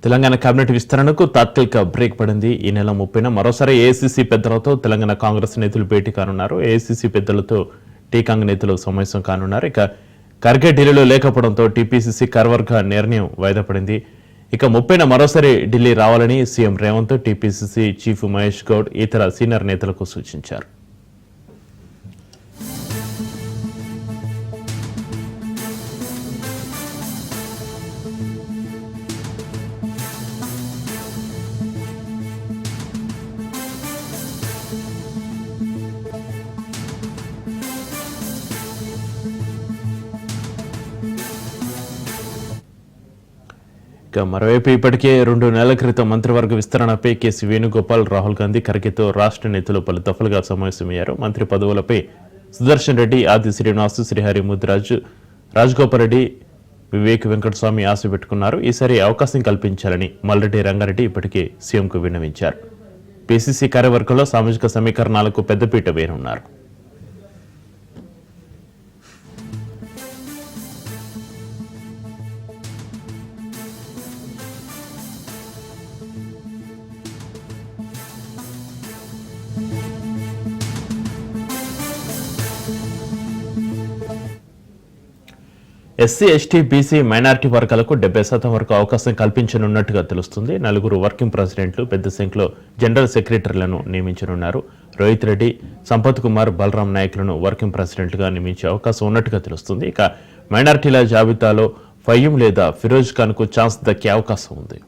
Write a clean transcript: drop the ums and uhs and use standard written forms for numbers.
Telangana cabinet విస్తరణకు తాత్కాలిక break పడింది. ఈ నెల 30న మరోసారి ఏఐసీసీ పెద్దలతో తెలంగాణ కాంగ్రెస్ నేతలు భేటీ కానున్నారు. ఏఐసీసీ పెద్దలతో టీకాంగ్ నేతలు సమావేశం కానున్నారు. ఇక ఖర్గే ఢిల్లీలో లేకపోవడంతో టీపీసీసీ కార్యవర్గ నిర్ణయం వాయిదా పడింది. ఇక 30న మరోసారి ఢిల్లీ రావాలని CM Revanth, TPCC chief Mahesh Goud ఇతర సీనియర్ నేతలకు సూచించారు. ఇక మరోవైపు ఇప్పటికే 2 నెలల క్రితం మంత్రివర్గ విస్తరణపై కేసీ వేణుగోపాల్, రాహుల్ గాంధీ, ఖర్గేతో రాష్ట్ర నేతలు పలు దఫలుగా సమావేశమయ్యారు. మంత్రి పదవులపై సుదర్శన్ రెడ్డి, ఆది శ్రీనివాస్, శ్రీహరి ముద్రాజ్, రాజగోపాల్ రెడ్డి, వివేక్ వెంకటస్వామి ఆశ పెట్టుకున్నారు. ఈసారి అవకాశం కల్పించాలని మల్రెడ్డి రంగారెడ్డి ఇప్పటికే సీఎంకు విన్నవించారు. పీసీసీ కార్యవర్గంలో సామాజిక సమీకరణాలకు పెద్దపీట వేయనున్నారు. ఎస్సీ, ఎస్టీ, బీసీ, మైనారిటీ వర్గాలకు 70% వరకు అవకాశం కల్పించనున్నట్టుగా తెలుస్తుంది. 4 వర్కింగ్ ప్రెసిడెంట్లు, పెద్ద సంఖ్యలో జనరల్ సెక్రటరీలను నియమించనున్నారు. రోహిత్ రెడ్డి, సంపత్ కుమార్, బలరాం నాయకులను వర్కింగ్ ప్రెసిడెంట్గా నియమించే అవకాశం ఉన్నట్టుగా తెలుస్తుంది. ఇక మైనారిటీల జాబితాలో ఫయ్యూం లేదా ఫిరోజ్ ఖాన్కు ఛాన్స్ దక్కే అవకాశం ఉంది.